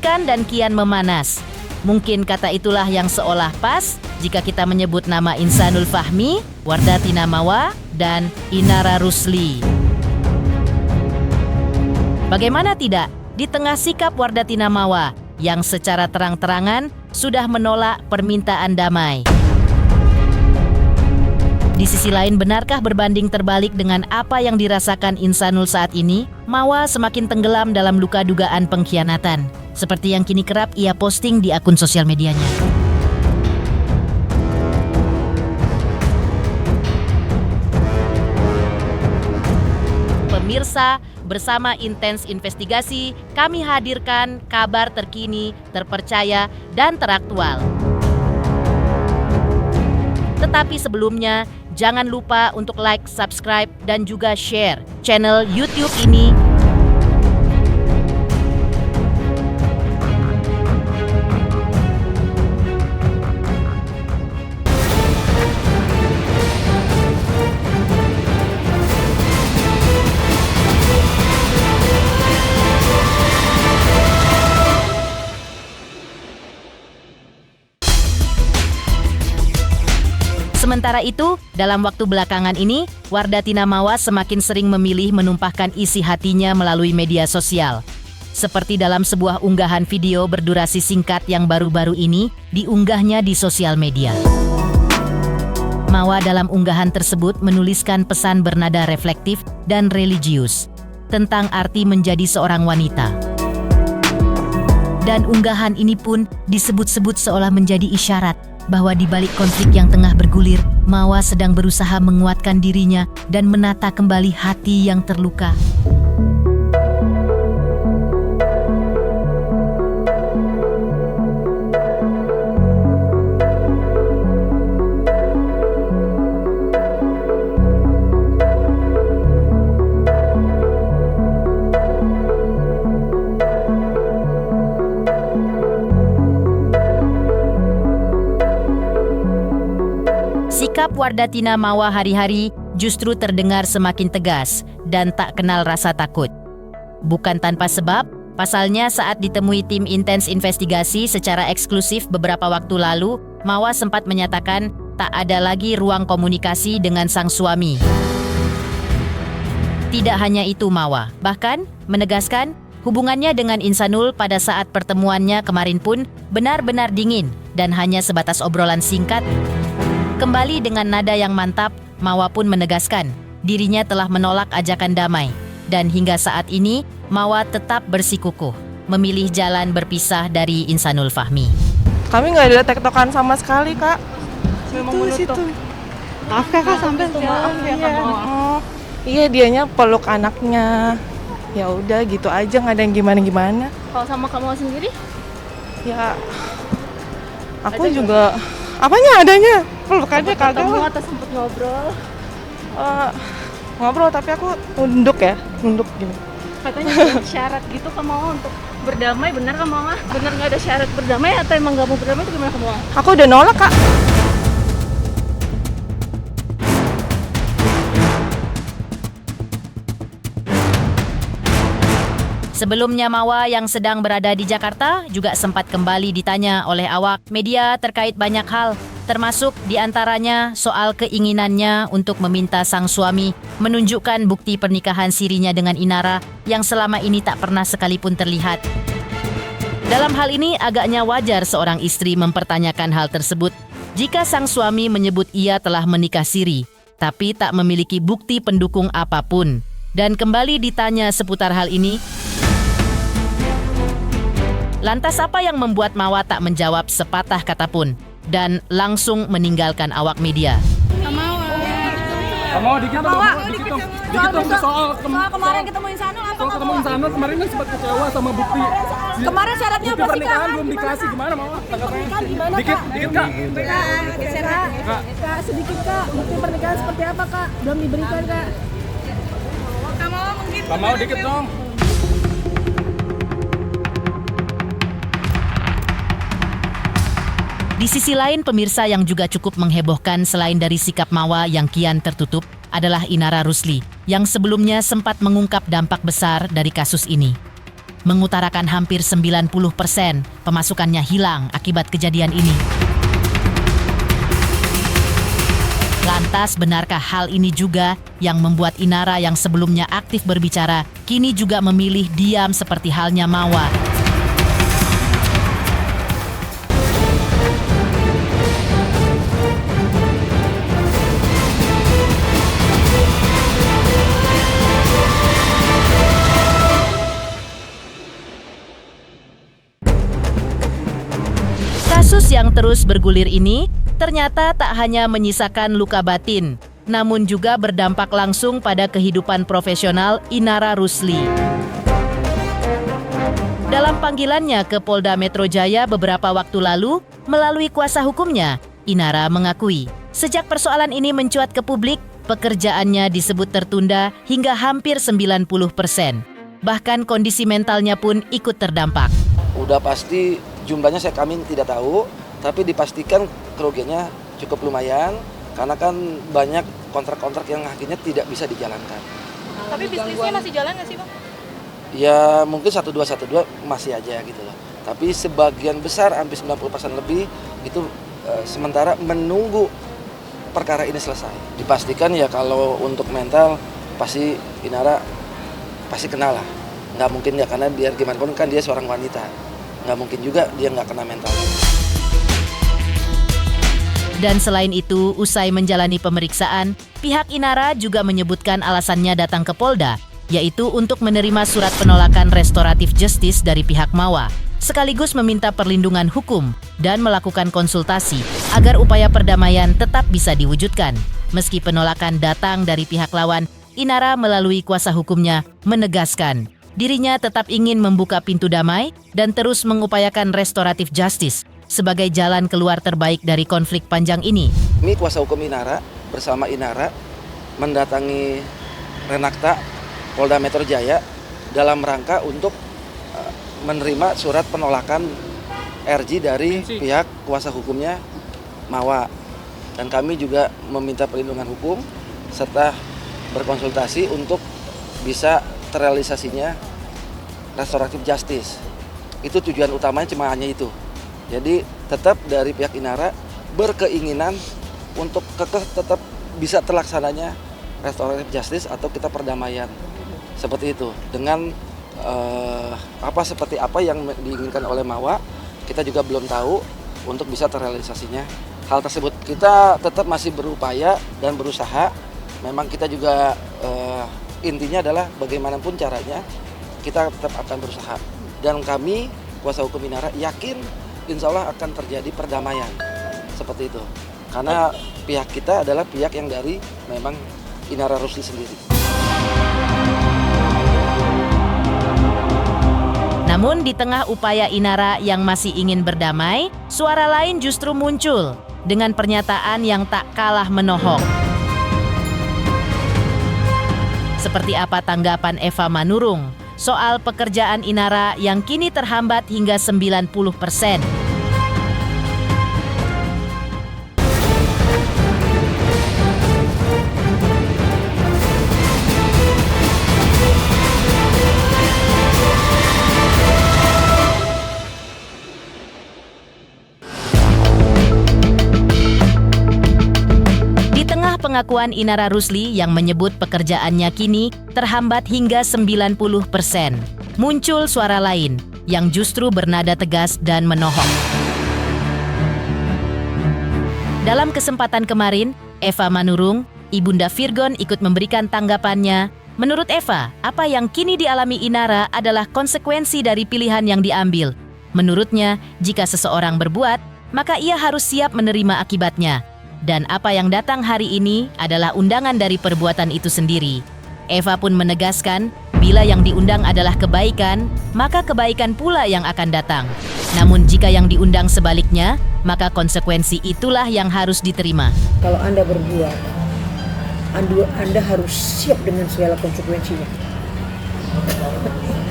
mematikan dan kian memanas. Mungkin kata itulah yang seolah pas jika kita menyebut nama Insanul Fahmi, Wardatina Mawa, dan Inara Rusli. Bagaimana tidak, di tengah sikap Wardatina Mawa yang secara terang-terangan sudah menolak permintaan damai. Di sisi lain, benarkah berbanding terbalik dengan apa yang dirasakan Insanul saat ini? Mawa semakin tenggelam dalam luka dugaan pengkhianatan, seperti yang kini kerap ia posting di akun sosial medianya. Pemirsa, bersama Intens Investigasi, kami hadirkan kabar terkini, terpercaya, dan teraktual. Tetapi sebelumnya, jangan lupa untuk like, subscribe, dan juga share channel YouTube ini. Sementara itu, dalam waktu belakangan ini, Wardatina Mawa semakin sering memilih menumpahkan isi hatinya melalui media sosial. Seperti dalam sebuah unggahan video berdurasi singkat yang baru-baru ini diunggahnya di sosial media. Mawa dalam unggahan tersebut menuliskan pesan bernada reflektif dan religius tentang arti menjadi seorang wanita. Dan unggahan ini pun disebut-sebut seolah menjadi isyarat bahwa di balik konflik yang tengah bergulir, Mawa sedang berusaha menguatkan dirinya dan menata kembali hati yang terluka. Sikap Wardatina Mawa hari-hari justru terdengar semakin tegas dan tak kenal rasa takut. Bukan tanpa sebab, pasalnya saat ditemui tim Intens Investigasi secara eksklusif beberapa waktu lalu, Mawa sempat menyatakan tak ada lagi ruang komunikasi dengan sang suami. Tidak hanya itu, Mawa bahkan menegaskan hubungannya dengan Insanul pada saat pertemuannya kemarin pun benar-benar dingin dan hanya sebatas obrolan singkat. Kembali dengan nada yang mantap, Mawa pun menegaskan dirinya telah menolak ajakan damai. Dan hingga saat ini, Mawa tetap bersikukuh memilih jalan berpisah dari Insanul Fahmi. Kami nggak ada tektokan sama sekali, Kak. Memang menutup. Maaf ya, Kak, sampai maaf ya, Kak. Iya, dianya peluk anaknya. Ya udah gitu aja, nggak ada yang gimana-gimana. Kalau sama kamu sendiri? Ya, aku juga. Apanya adanya? Pelukannya kagak. Ketemu atau sempet ngobrol? Ngobrol tapi aku nunduk gini. Katanya ada syarat gitu kamu untuk berdamai, benar kamu Mama? Benar nggak ada syarat berdamai atau emang nggak mau berdamai itu gimana kamu Mama? Aku udah nolak, Kak. Sebelumnya Mawa yang sedang berada di Jakarta juga sempat kembali ditanya oleh awak media terkait banyak hal, termasuk diantaranya soal keinginannya untuk meminta sang suami menunjukkan bukti pernikahan sirinya dengan Inara yang selama ini tak pernah sekalipun terlihat. Dalam hal ini agaknya wajar seorang istri mempertanyakan hal tersebut jika sang suami menyebut ia telah menikah siri, tapi tak memiliki bukti pendukung apapun. Dan kembali ditanya seputar hal ini, lantas apa yang membuat Mawa tak menjawab sepatah kata pun dan langsung meninggalkan awak media? Mau dikit dong soal kemarin ketemu Insanul apa soal ketemu Insanul kemarin kan sempat kecewa sama bukti. Kemarin syaratnya apa sih, Kak? Pernikahan belum dikasih, gimana Mama? Gimana, Dikit Kak. Kak, sedikit Kak, bukti pernikahan seperti apa Kak? Belum diberikan Kak. Kamu mau dikit dong. Di sisi lain, pemirsa yang juga cukup menghebohkan selain dari sikap Mawa yang kian tertutup adalah Inara Rusli, yang sebelumnya sempat mengungkap dampak besar dari kasus ini. mengutarakan hampir 90% pemasukannya hilang akibat kejadian ini. Lantas benarkah hal ini juga yang membuat Inara yang sebelumnya aktif berbicara kini juga memilih diam seperti halnya Mawa? Kasus yang terus bergulir ini ternyata tak hanya menyisakan luka batin, namun juga berdampak langsung pada kehidupan profesional Inara Rusli. Dalam panggilannya ke Polda Metro Jaya beberapa waktu lalu, melalui kuasa hukumnya, Inara mengakui, sejak persoalan ini mencuat ke publik, pekerjaannya disebut tertunda hingga hampir 90%. Bahkan kondisi mentalnya pun ikut terdampak. Udah pasti jumlahnya kami tidak tahu, tapi dipastikan kerugiannya cukup lumayan karena kan banyak kontrak-kontrak yang akhirnya tidak bisa dijalankan. Tapi bisnisnya masih jalan nggak sih Bang? Ya mungkin 1212 masih aja gitu loh. Tapi sebagian besar hampir 90% lebih itu sementara menunggu perkara ini selesai. Dipastikan ya kalau untuk mental pasti Inara pasti kena lah. Nggak mungkin ya karena biar gimana pun kan dia seorang wanita. Nggak mungkin juga dia nggak kena mental. Dan selain itu, usai menjalani pemeriksaan, pihak Inara juga menyebutkan alasannya datang ke Polda, yaitu untuk menerima surat penolakan restoratif justice dari pihak Mawa, sekaligus meminta perlindungan hukum dan melakukan konsultasi agar upaya perdamaian tetap bisa diwujudkan. Meski penolakan datang dari pihak lawan, Inara melalui kuasa hukumnya menegaskan dirinya tetap ingin membuka pintu damai dan terus mengupayakan restoratif justice sebagai jalan keluar terbaik dari konflik panjang ini. Kami kuasa hukum Inara bersama Inara mendatangi Renakta Polda Metro Jaya dalam rangka untuk menerima surat penolakan RJ dari pihak kuasa hukumnya Mawa. Dan kami juga meminta perlindungan hukum serta berkonsultasi untuk bisa terrealisasinya restoratif justice. Itu tujuan utamanya cuma hanya itu. Jadi tetap dari pihak Inara berkeinginan untuk tetap bisa terlaksananya restoratif justice atau kita perdamaian seperti itu dengan seperti apa yang diinginkan oleh Mawa kita juga belum tahu untuk bisa terrealisasinya hal tersebut. Kita tetap masih berupaya dan berusaha. Memang kita juga intinya adalah bagaimanapun caranya kita tetap akan berusaha dan kami kuasa hukum Inara yakin insya Allah akan terjadi perdamaian seperti itu karena pihak kita adalah pihak yang dari memang Inara Rusli sendiri. Namun di tengah upaya Inara yang masih ingin berdamai, suara lain justru muncul dengan pernyataan yang tak kalah menohok. Seperti apa tanggapan Eva Manurung soal pekerjaan Inara yang kini terhambat hingga 90%? Pengakuan Inara Rusli yang menyebut pekerjaannya kini terhambat hingga 90%. Muncul suara lain yang justru bernada tegas dan menohok. Dalam kesempatan kemarin, Eva Manurung, Ibunda Virgon ikut memberikan tanggapannya. Menurut Eva, apa yang kini dialami Inara adalah konsekuensi dari pilihan yang diambil. Menurutnya, jika seseorang berbuat, maka ia harus siap menerima akibatnya. Dan apa yang datang hari ini adalah undangan dari perbuatan itu sendiri. Eva pun menegaskan, bila yang diundang adalah kebaikan, maka kebaikan pula yang akan datang. Namun jika yang diundang sebaliknya, maka konsekuensi itulah yang harus diterima. Kalau Anda berbuat, Anda harus siap dengan segala konsekuensinya.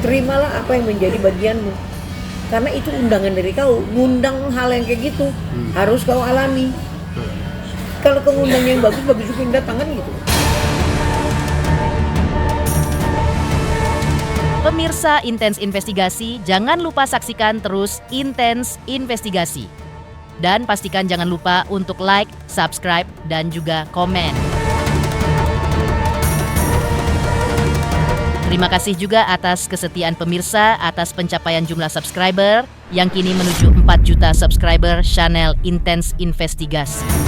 Terimalah apa yang menjadi bagianmu. Karena itu undangan dari kau. Ngundang hal yang kayak gitu, harus kau alami. Kalau kau ngundang yang bagus juga yang datangan gitu. Pemirsa Intens Investigasi, jangan lupa saksikan terus Intens Investigasi. Dan pastikan jangan lupa untuk like, subscribe, dan juga komen. Terima kasih juga atas kesetiaan pemirsa atas pencapaian jumlah subscriber yang kini menuju 4 juta subscriber channel Intens Investigasi.